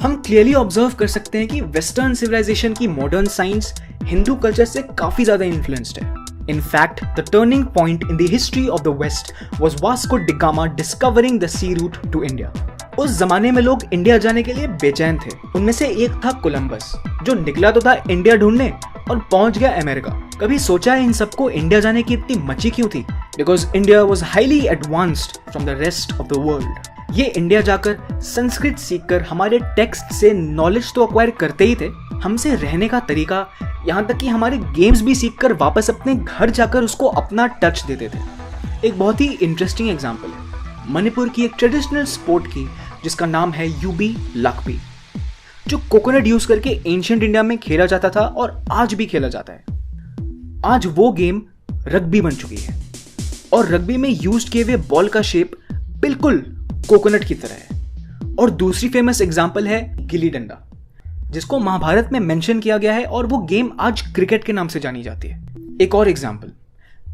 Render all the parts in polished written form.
हम clearly observe कर सकते हैं कि वेस्टर्न सिविलाइजेशन की मॉडर्न साइंस हिंदू कल्चर से काफी ज्यादा इन्फ्लुएंस्ड है. In fact, the turning point in the history of the West was Vasco da Gama discovering the sea route to India. उस जमाने में लोग इंडिया जाने के लिए बेचैन थे. उनमें से एक था कोलंबस, जो निकला तो था इंडिया ढूंढने और पहुंच गया अमेरिका. कभी सोचा है इन सबको इंडिया जाने की इतनी मची क्यों थी? Because India was highly advanced from the rest of the world. ये इंडिया जाकर संस्कृत सीखकर हमारे टेक्स्ट से नॉलेज तो एक्वायर करते ही थे, हमसे रहने का तरीका, यहाँ तक कि हमारे गेम्स भी सीखकर वापस अपने घर जाकर उसको अपना टच देते थे. एक बहुत ही इंटरेस्टिंग एग्जांपल है मणिपुर की एक ट्रेडिशनल स्पोर्ट की जिसका नाम है यूबी लाकपी, जो कोकोनट यूज करके एंशिएंट इंडिया में खेला जाता था और आज भी खेला जाता है. आज वो गेम रग्बी बन चुकी है और रग्बी में यूज किए हुए बॉल का शेप बिल्कुल कोकोनट की तरह है. और दूसरी फेमस एग्जांपल है गिल्ली डंडा, जिसको महाभारत में मेंशन किया गया है और वो गेम आज क्रिकेट के नाम से जानी जाती है. एक और एग्जांपल,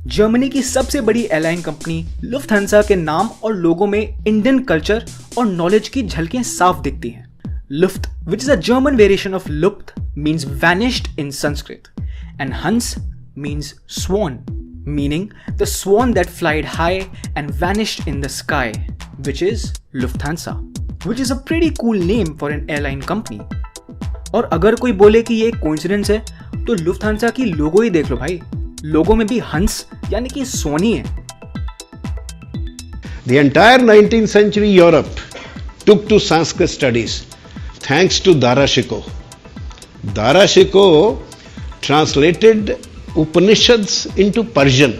जर्मनी की सबसे बड़ी एयरलाइन कंपनी लुफ्थहांसा के नाम और लोगो में इंडियन कल्चर और नॉलेज की झलकें साफ दिखती हैं. लुफ्ट, which is a German variation of Luft, means vanished in Sanskrit, and Hans means swan, meaning the swan that flied high and vanished in the sky, which is Lufthansa, which is a pretty cool name for an airline company. और अगर कोई बोले कि ये coincidence है तो लुफ्थहांसा की लोगो ही देख लो भाई, लोगो में भी हंस यानी कि सोनी है. The entire 19th century Europe took to Sanskrit studies thanks to Dara Shikoh. Dara Shikoh translated Upanishads into Persian,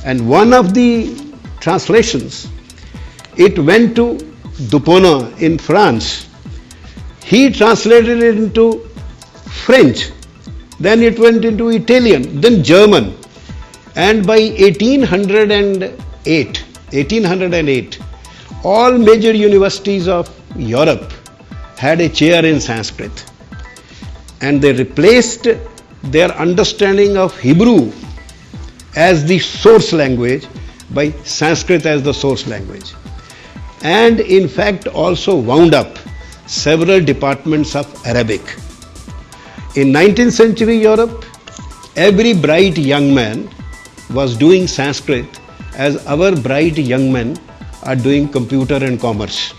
and one of the translations, it went to Dupont in France. He translated it into French, then it went into Italian, then German, and by 1808, all major universities of Europe had a chair in Sanskrit, and they replaced their understanding of Hebrew as the source language by Sanskrit as the source language, and in fact also wound up several departments of Arabic. In 19th century Europe, every bright young man was doing Sanskrit as our bright young men are doing computer and commerce.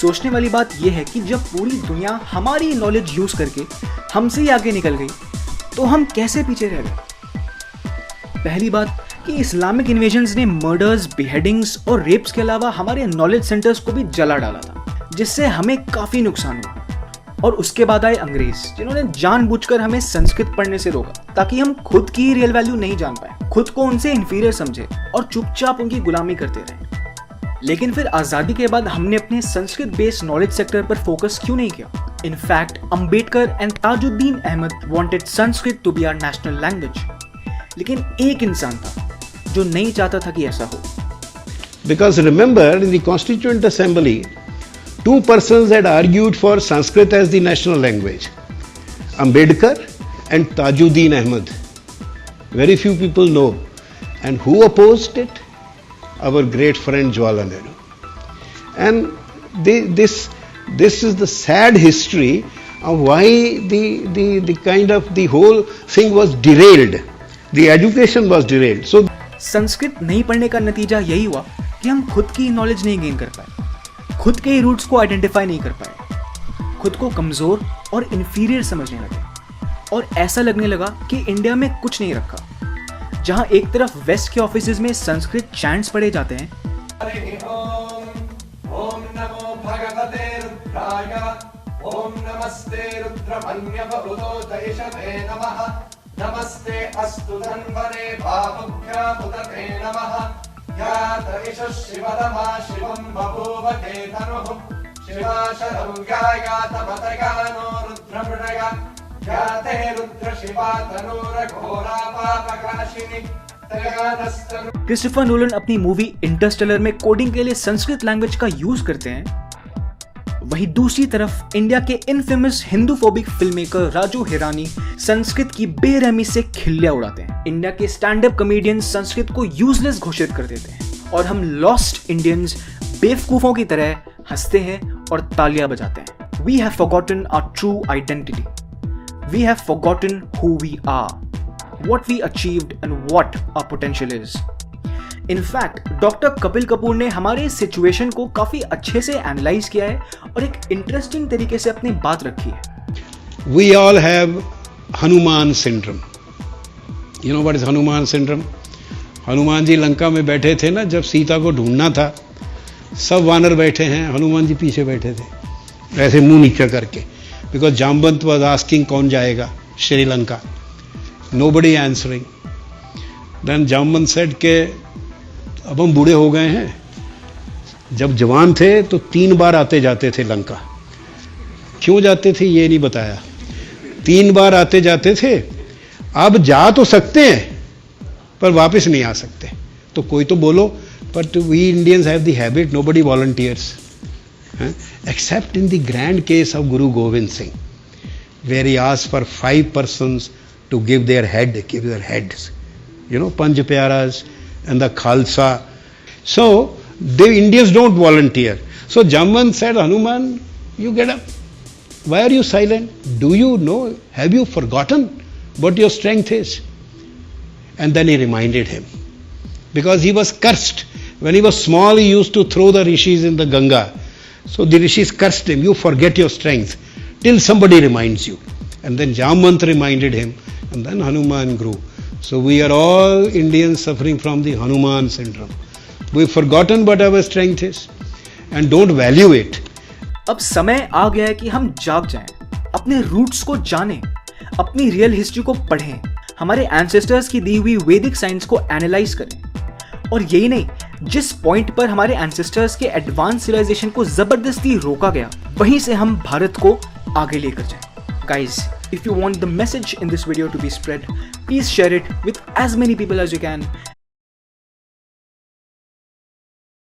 सोचने वाली बात यह है कि जब पूरी दुनिया हमारी नॉलेज यूज करके हमसे ही आगे निकल गई तो हम कैसे पीछे रह गए? पहली बात कि इस्लामिक इन्वेजन्स ने मर्डर्स, बिहेडिंग्स और रेप्स के अलावा हमारे नॉलेज सेंटर्स को भी जला डाला था, जिससे हमें काफी नुकसान हुआ. और उसके बाद आए अंग्रेज, जिन्होंने जानबूझकर हमें संस्कृत पढ़ने से रोका ताकि हम खुद की रियल वैल्यू नहीं जान पाए, खुद को उनसे इंफीरियर समझे और चुपचाप उनकी गुलामी करते रहे. लेकिन फिर आजादी के बाद हमने अपने संस्कृत बेस्ड नॉलेज सेक्टर पर फोकस क्यों नहीं किया? In fact Ambedkar and Tajuddin Ahmed wanted Sanskrit to be our national language, लेकिन एक इंसान था जो नहीं चाहता था कि ऐसा हो. Because remember, in the Constituent Assembly, two persons had argued for Sanskrit as the national language, Ambedkar and Tajuddin Ahmed. Very few people know. And who opposed it? Our great friend Jawaharlal Nehru. And this is the sad history of why the kind of the whole thing was derailed. The education was derailed. So Sanskrit नहीं पढ़ने का नतीजा यही हुआ कि हम खुद की नॉलेज नहीं गेन कर पाए, खुद के रूट्स को आइडेंटिफाई नहीं कर पाए, खुद को कमजोर और इंफीरियर समझने लगे और ऐसा लगने लगा कि इंडिया में कुछ नहीं रखा. जहां एक तरफ वेस्ट के ऑफिसेज में संस्कृत चैंट्स पढ़े जाते हैं, ओम नमो भगवते रुद्राय, ओम नमस्ते रुद्रमन्यवरुदोदयशते नमः, नमस्ते अस्तु धन्वने बाहुभ्यामुदते नमः, यातयश शिवरमा शिवं बभूव केतनुः, शिवाशरं गायातपतगानो रुद्रमृडया, याते रुद्र शिवा तनूर घोरा पापकाशिनी तगादस्तनु. क्रिस्टोफर नोलन अपनी मूवी इंटरस्टेलर में कोडिंग के लिए संस्कृत लैंग्वेज का यूज करते हैं. वहीं दूसरी तरफ इंडिया के infamous Hinduphobic film maker Raju Hirani Sanskrit की बेरहमी से खिल्लियां उड़ाते हैं. इंडिया के स्टैंड अप कॉमेडियंस संस्कृत को यूजलेस घोषित कर देते हैं और हम लॉस्ट इंडियंस बेवकूफों की तरह हंसते हैं और तालियां बजाते हैं। We have forgotten our true identity, we have forgotten who we are, what we achieved and what our potential is. In fact doctor Kapil Kapoor ने हमारे सिचुएशन को काफी अच्छे से एनालाइज किया है और एक इंटरेस्टिंग तरीके से अपनी बात रखी है। We all have Hanuman syndrome. You know what is Hanuman syndrome? Hanuman ji Lanka में बैठे थे ना, जब सीता को ढूंढना था, सब वानर बैठे हैं, हनुमान जी पीछे बैठे थे ऐसे मुंह नीचा करके, बिकॉज जामवंत वाज आस्किंग कौन जाएगा Sri Lanka, nobody answering. Then Jamvant said के अब हम बूढ़े हो गए हैं, जब जवान थे तो 3 बार आते जाते थे लंका। क्यों जाते थे ये नहीं बताया, 3 बार आते जाते थे, अब जा तो सकते हैं पर वापस नहीं आ सकते। तो कोई तो बोलो, but we Indians have the habit, nobody volunteers except in the grand case of Guru Gobind Singh, where he asked for 5 persons to give their heads, you know, Panch Pyaras and the Khalsa. So the Indians don't volunteer. So Jamban said, Hanuman, you get up. Why are you silent? Do you know? Have you forgotten what your strength is? And then he reminded him, because he was cursed. When he was small, he used to throw the rishis in the Ganga. So the rishis cursed him, you forget your strength, till somebody reminds you. And then Jamvant reminded him, and then Hanuman grew. So we are all Indians suffering from the Hanuman syndrome. We've forgotten what our strength is and don't value it. अब समय आ गया है कि हम जाग जाएं, अपने roots को जानें, अपनी रियल हिस्ट्री को पढ़ें, हमारे एंसेस्टर्स की दी हुई वैदिक साइंस को एनालाइज करें। और यही नहीं, जिस पॉइंट पर हमारे एंसेस्टर्स के एडवांस सिविलाइजेशन को जबरदस्ती रोका गया, वहीं से हम भारत को आगे लेकर जाएं। Guys, if you want the message in this video to be spread, please share it with as many people as you can